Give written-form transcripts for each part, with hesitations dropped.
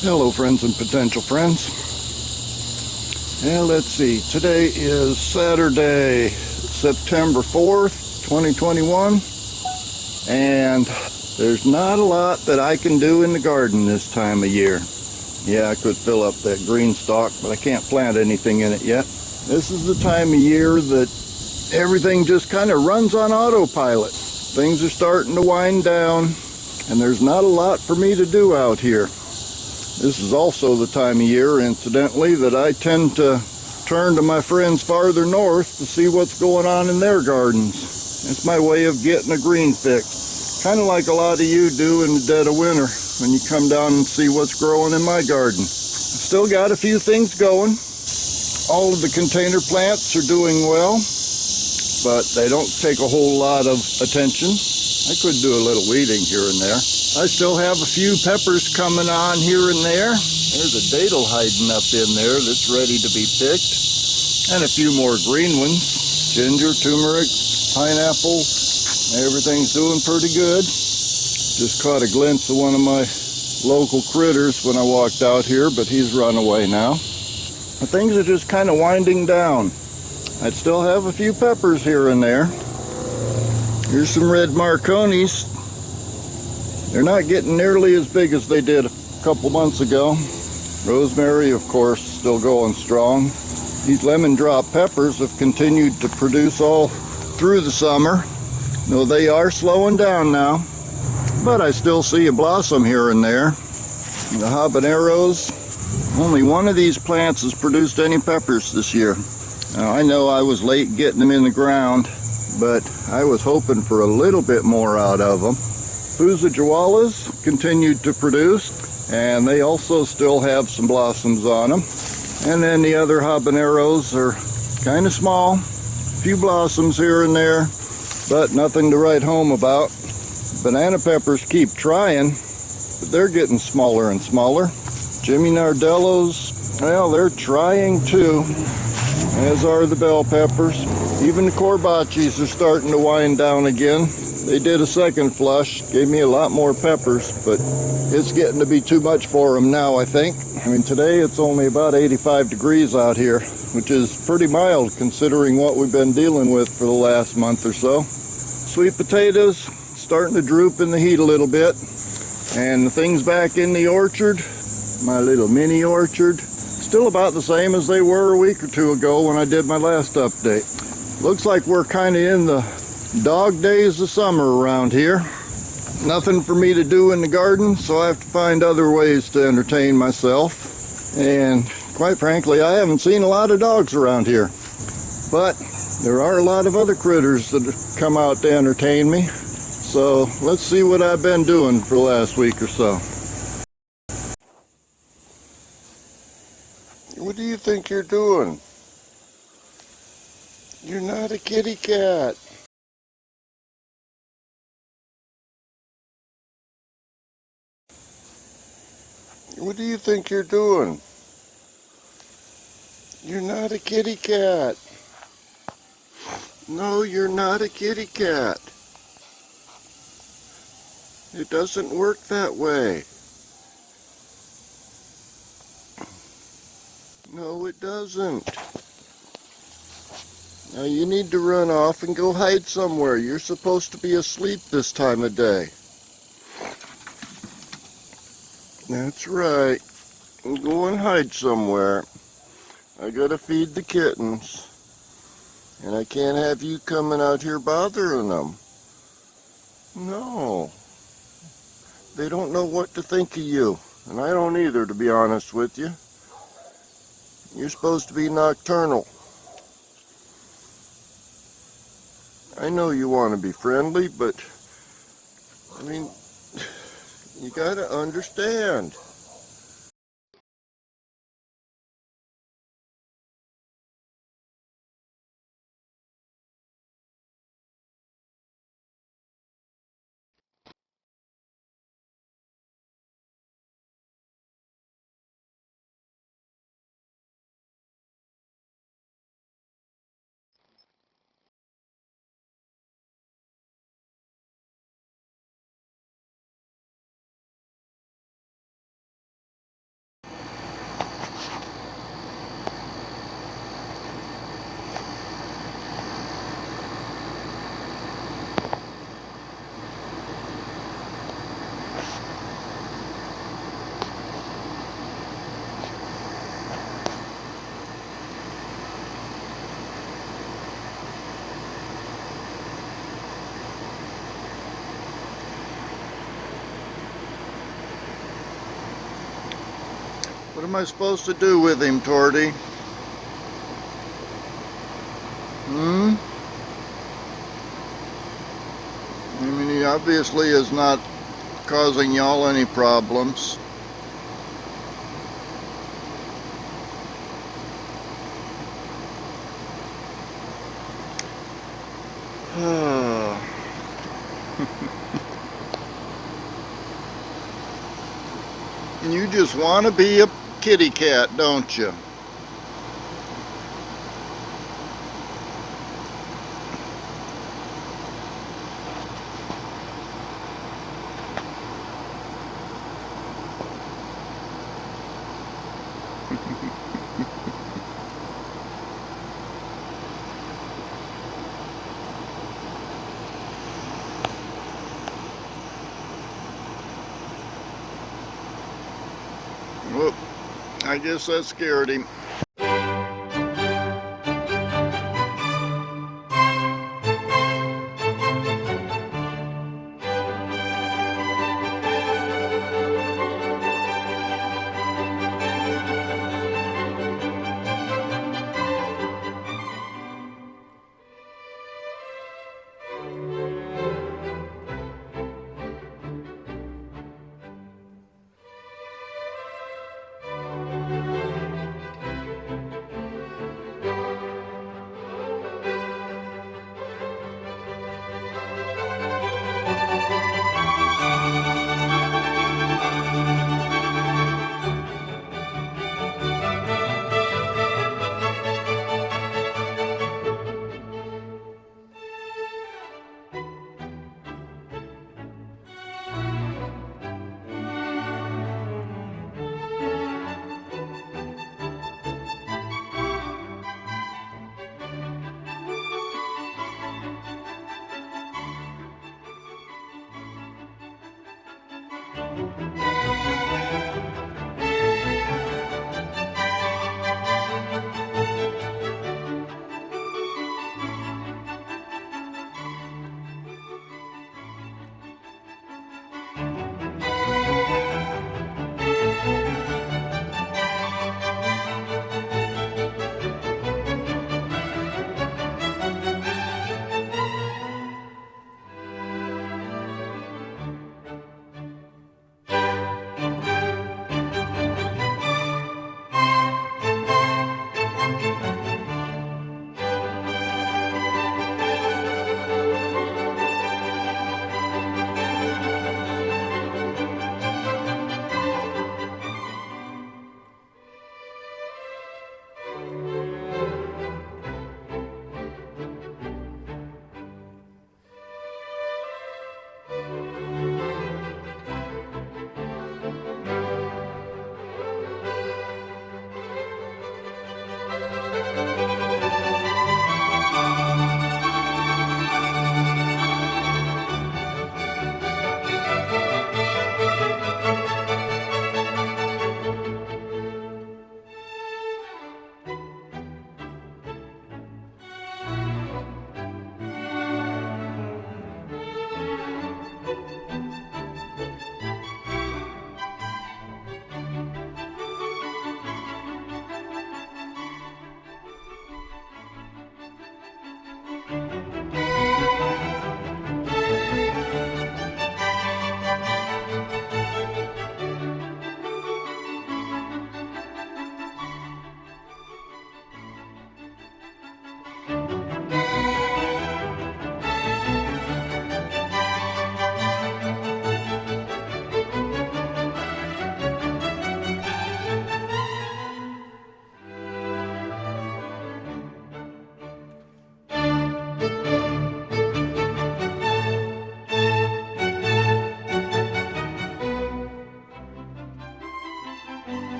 Hello friends and potential friends. Let's see, today is Saturday, September 4th, 2021, and there's not a lot that I can do in the garden this time of year. Yeah, I could fill up that green stalk, but I can't plant anything in it yet. This is the time of year that everything just kind of runs on autopilot. Things are starting to wind down, and there's not a lot for me to do out here. This is also the time of year, incidentally, that I tend to turn to my friends farther north to see what's going on in their gardens. It's my way of getting a green fix. Kind of like a lot of you do in the dead of winter when you come down and see what's growing in my garden. I've still got a few things going. All of the container plants are doing well, but they don't take a whole lot of attention. I could do a little weeding here and there. I still have a few peppers coming on here and there. There's a datil hiding up in there that's ready to be picked. And a few more green ones. Ginger, turmeric, pineapple. Everything's doing pretty good. Just caught a glimpse of one of my local critters when I walked out here, but he's run away now. But things are just kind of winding down. I still have a few peppers here and there. Here's some red Marconis. They're not getting nearly as big as they did a couple months ago. Rosemary, of course, still going strong. These lemon drop peppers have continued to produce all through the summer. Though they are slowing down now, but I still see a blossom here and there. The habaneros, only one of these plants has produced any peppers this year. Now, I know I was late getting them in the ground, but I was hoping for a little bit more out of them. Fusajawalas continued to produce, and they also still have some blossoms on them. And then the other habaneros are kind of small, a few blossoms here and there, but nothing to write home about. Banana peppers keep trying, but they're getting smaller and smaller. Jimmy Nardellos, well, they're trying too, as are the bell peppers. Even the corbachis are starting to wind down again. They did a second flush, gave me a lot more peppers, but it's getting to be too much for them now, I think. I mean, today it's only about 85 degrees out here, which is pretty mild considering what we've been dealing with for the last month or so. Sweet potatoes starting to droop in the heat a little bit, and the things back in the orchard, my little mini orchard, still about the same as they were a week or two ago when I did my last update. Looks like we're kind of in the dog days of summer around here. Nothing for me to do in the garden, so I have to find other ways to entertain myself. And quite frankly, I haven't seen a lot of dogs around here. But there are a lot of other critters that come out to entertain me. So let's see what I've been doing for the last week or so. What do you think you're doing? You're not a kitty cat. What do you think you're doing? You're not a kitty cat. No, you're not a kitty cat. It doesn't work that way. No, it doesn't. Now you need to run off and go hide somewhere. You're supposed to be asleep this time of day. That's right. Go and hide somewhere. I gotta feed the kittens. And I can't have you coming out here bothering them. No. They don't know what to think of you. And I don't either, to be honest with you. You're supposed to be nocturnal. I know you want to be friendly, but I mean, you gotta understand. What am I supposed to do with him, Torty? I mean, he obviously is not causing y'all any problems. You just want to be a kitty cat, don't you? Whoop, I guess that scared him.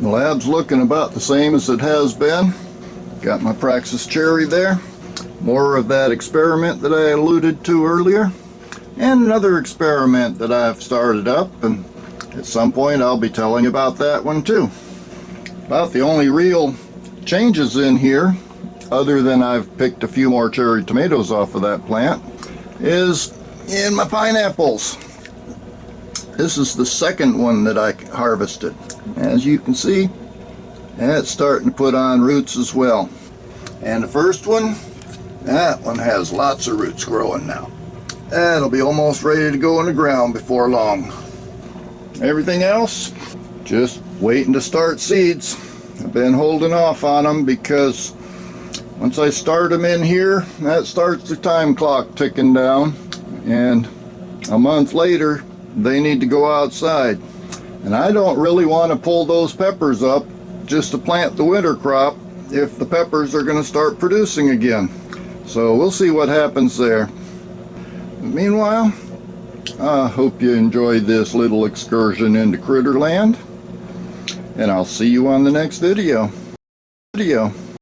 The lab's looking about the same as it has been. Got my Praxis cherry there. More of that experiment that I alluded to earlier. And another experiment that I've started up, and at some point I'll be telling you about that one too. About the only real changes in here, other than I've picked a few more cherry tomatoes off of that plant, is in my pineapples. This is the second one that I harvested. As you can see, it's starting to put on roots as well. And the first one, that one has lots of roots growing now. That'll be almost ready to go in the ground before long. Everything else, just waiting to start seeds. I've been holding off on them because once I start them in here, that starts the time clock ticking down, and a month later they need to go outside. And I don't really want to pull those peppers up just to plant the winter crop if the peppers are going to start producing again. So we'll see what happens there. Meanwhile, I hope you enjoyed this little excursion into Critterland, and I'll see you on the next video.